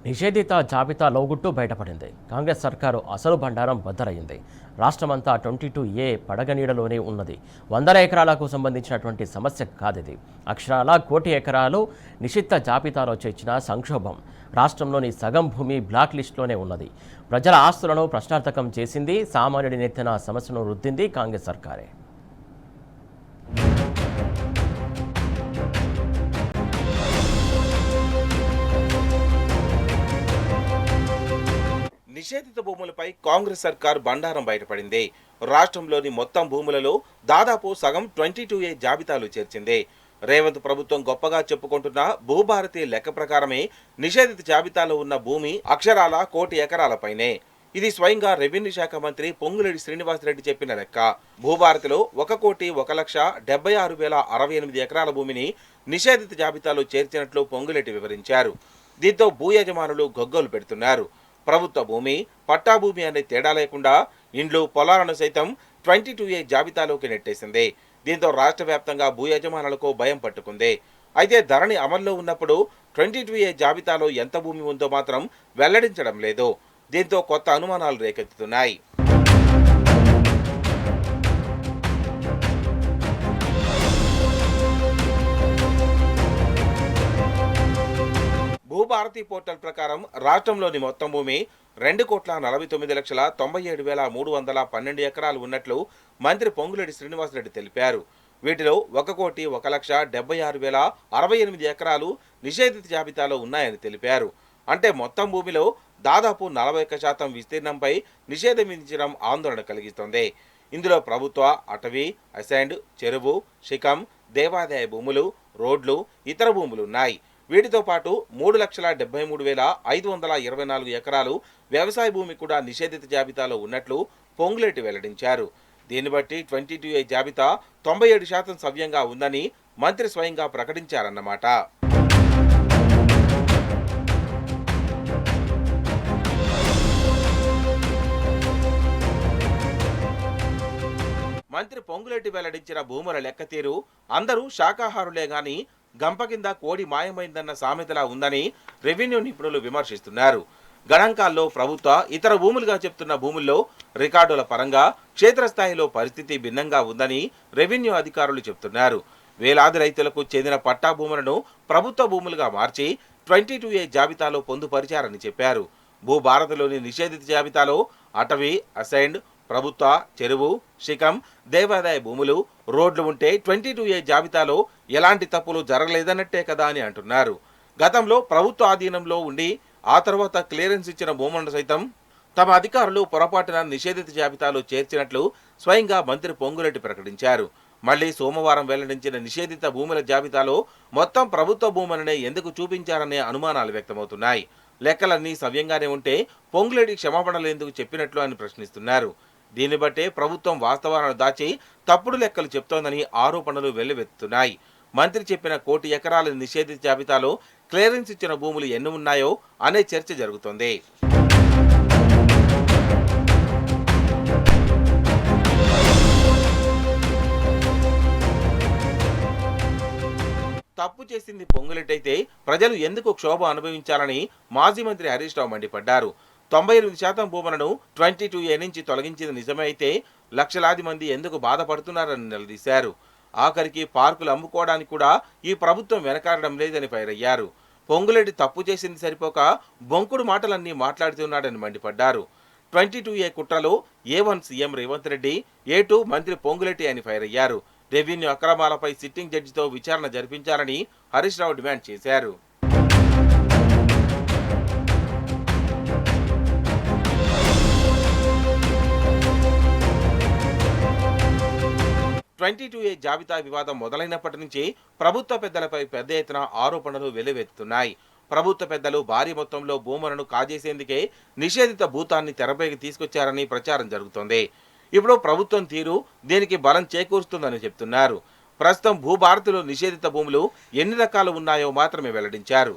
నిషేధిత జాబితా లోగుట్టు బయటపడింది. కాంగ్రెస్ సర్కారు అసలు బండారం బద్దలయ్యింది. రాష్ట్రమంతా 22A పడగనీడలోనే ఉన్నది. 100 ఎకరాలకు సంబంధించినటువంటి సమస్య కాదిది. అక్షరాల 1 కోటి ఎకరాలు నిషిద్ధ జాబితాలో చేర్చిన సంక్షోభం. రాష్ట్రంలోని సగం భూమి బ్లాక్ లిస్టులోనే ఉన్నది. ప్రజల ఆస్తులను ప్రశ్నార్థకం చేసింది. సామాన్యుడి నెత్తిన సమస్యను రుద్దింది కాంగ్రెస్ సర్కారే. నిషేధిత భూములపై కాంగ్రెస్ సర్కార్ బండారం బయటపడింది. రాష్ట్రంలోని మొత్తం భూములలో దాదాపు సగం 22A జాబితాలు చేర్చింది. రేవంత్ ప్రభుత్వం గొప్పగా చెప్పుకుంటున్న భూభారతి లెక్క ప్రకారమే నిషేధిత జాబితాలో ఉన్న భూమి అక్షరాల 1 కోటి ఎకరాలపైనే. ఇది స్వయంగా రెవెన్యూ శాఖ మంత్రి పొంగులేటి శ్రీనివాసరెడ్డి చెప్పిన లెక్క. భూభారతిలో 1,01,76,068 ఎకరాల భూమిని నిషేధిత జాబితాలో చేర్చినట్లు పొంగులేటి వివరించారు. దీంతో భూ యజమానులు గొగ్గోలు పెడుతున్నారు. ప్రభుత్వ భూమి, పట్టా భూమి అనే తేడా లేకుండా ఇండ్లు, పొలాలను సైతం 22A జాబితాలోకి నెట్టేసింది. దీంతో రాష్ట్ర వ్యాప్తంగా భూ యజమానులకు భయం పట్టుకుంది. అయితే ధరణి అమల్లో ఉన్నప్పుడు 22A జాబితాలో ఎంత భూమి ఉందో మాత్రం వెల్లడించడం లేదు. దీంతో కొత్త అనుమానాలు రేకెత్తుతున్నాయి. భూభారతి పోర్టల్ ప్రకారం రాష్ట్రంలోని మొత్తం భూమి 2,49,97,312 ఎకరాలు ఉన్నట్లు మంత్రి పొంగులేటి శ్రీనివాసరెడ్డి తెలిపారు. వీటిలో 1,76,068 ఎకరాలు నిషేధిత జాబితాలో ఉన్నాయని తెలిపారు. అంటే మొత్తం భూమిలో దాదాపు 41% విస్తీర్ణంపై నిషేధం విధించడం ఆందోళన కలిగిస్తోంది. ఇందులో ప్రభుత్వ, అటవీ, అసైన్డ్, చెరువు, శిఖం, దేవాదాయ భూములు, రోడ్లు, ఇతర భూములు ఉన్నాయి. వీటితో పాటు 3,73,524 ఎకరాలు వ్యవసాయ భూమి కూడా నిషేధిత జాబితాలో ఉన్నట్లు పొంగులేటి వెల్లడించారు. దీన్ని బట్టి 22A జాబితా 97% సవ్యంగా ఉందని మంత్రి స్వయంగా ప్రకటించారన్నమాట. మంత్రి పొంగులేటి వెల్లడించిన భూముల లెక్క తీరు అందరూ శాకాహారులే గాని గంప కింద కోడి మాయమైందన్న సామెతలా ఉందని రెవెన్యూ నిపుణులు విమర్శిస్తున్నారు. గణాంకాల్లో ప్రభుత్వ, ఇతర భూములుగా చెప్తున్న భూముల్లో రికార్డుల పరంగా క్షేత్రస్థాయిలో పరిస్థితి భిన్నంగా ఉందని రెవెన్యూ అధికారులు చెబుతున్నారు. వేలాది రైతులకు చెందిన పట్టా భూములను ప్రభుత్వ భూములుగా మార్చి 22A జాబితాలో పొందుపరిచారని చెప్పారు. భూభారతిలోని నిషేధిత జాబితాలో అటవీ, అసైన్డ్, ప్రభుత్వ, చెరువు, శిఖం, దేవాదాయ భూములు, రోడ్లు ఉంటే 22A జాబితాలో ఎలాంటి తప్పులు జరగలేదన్నట్టే కదా అని అంటున్నారు. గతంలో ప్రభుత్వ ఆధీనంలో ఉండి ఆ తర్వాత క్లియరెన్స్ ఇచ్చిన భూములను సైతం తమ అధికారులు పొరపాటున నిషేధిత జాబితాలో చేర్చినట్లు స్వయంగా మంత్రి పొంగులేటి ప్రకటించారు. మళ్లీ సోమవారం వెల్లడించిన నిషేధిత భూముల జాబితాలో మొత్తం ప్రభుత్వ భూములనే ఎందుకు చూపించారనే అనుమానాలు వ్యక్తమవుతున్నాయి. లెక్కలన్నీ సవ్యంగానే ఉంటే పొంగులేటి క్షమాపణలు ఎందుకు చెప్పినట్లు అని ప్రశ్నిస్తున్నారు. దీన్ని బట్టే ప్రభుత్వం వాస్తవాలను దాచి తప్పుడు లెక్కలు చెప్తోందని ఆరోపణలు వెల్లువెత్తుతున్నాయి. మంత్రి చెప్పిన 1 కోటి ఎకరాల నిషేధిత జాబితాలో క్లియరెన్స్ ఇచ్చిన భూములు ఎన్ని ఉన్నాయో అనే చర్చ జరుగుతోంది. తప్పు చేసింది పొంగులేటైతే ప్రజలు ఎందుకు క్షోభ అనుభవించాలని మాజీ మంత్రి హరీష్ రావు మండిపడ్డారు. 98% భూములను 22A నుంచి తొలగించింది నిజమే అయితే లక్షలాది మంది ఎందుకు బాధపడుతున్నారని నిలదీశారు. ఆఖరికి పార్కులు అమ్ముకోవడానికి కూడా ఈ ప్రభుత్వం వెనకాడడం లేదని ఫైర్ అయ్యారు. పొంగులేటి తప్పు చేసింది సరిపోక బొంకుడు మాటలన్నీ మాట్లాడుతున్నాడని మండిపడ్డారు. 22A కుట్రలో A1 CM Revanth Reddy, A2 మంత్రి పొంగులేటి అని ఫైర్ అయ్యారు. రెవెన్యూ అక్రమాలపై సిట్టింగ్ జడ్జితో విచారణ జరిపించాలని హరీష్ రావు డిమాండ్ చేశారు. A జాబితా వివాదం మొదలైనప్పటి నుంచి ప్రభుత్వ పెద్దలపై పెద్ద ఎత్తున ఆరోపణలు వెల్లువెత్తుతున్నాయి. ప్రభుత్వ పెద్దలు భారీ మొత్తంలో భూములను కాజేసేందుకే నిషేధిత భూతాన్ని తెరపైకి తీసుకొచ్చారని ప్రచారం జరుగుతోంది. ఇప్పుడు ప్రభుత్వం తీరు దీనికి బలం చేకూరుస్తుందని చెప్తున్నారు. ప్రస్తుతం భూభారతిలో నిషేధిత భూములు ఎన్ని రకాలు ఉన్నాయో మాత్రమే వెల్లడించారు.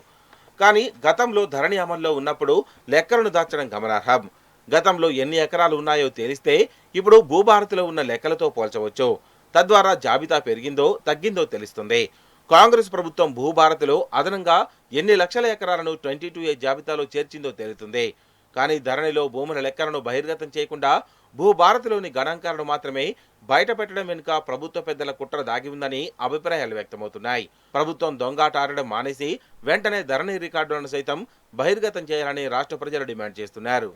కానీ గతంలో ధరణి అమల్లో ఉన్నప్పుడు లెక్కలను దాచడం గమనార్హం. గతంలో ఎన్ని ఎకరాలు ఉన్నాయో తెలిస్తే ఇప్పుడు భూభారతిలో ఉన్న లెక్కలతో పోల్చవచ్చు. తద్వారా జాబితా పెరిగిందో తగ్గిందో తెలుస్తుంది. కాంగ్రెస్ ప్రభుత్వం భూభారతిలో అదనంగా ఎన్ని లక్షల ఎకరాలను 22A జాబితాలో చేర్చిందో తేలుతుంది. కానీ ధరణిలో భూముల లెక్కలను బహిర్గతం చేయకుండా భూభారతిలోని గణాంకాలను మాత్రమే బయటపెట్టడం వెనుక ప్రభుత్వ పెద్దల కుట్ర దాగి ఉందని అభిప్రాయాలు వ్యక్తమవుతున్నాయి. ప్రభుత్వం దొంగాట ఆడడం మానేసి వెంటనే ధరణి రికార్డులను సైతం బహిర్గతం చేయాలని రాష్ట్ర ప్రజలు డిమాండ్ చేస్తున్నారు.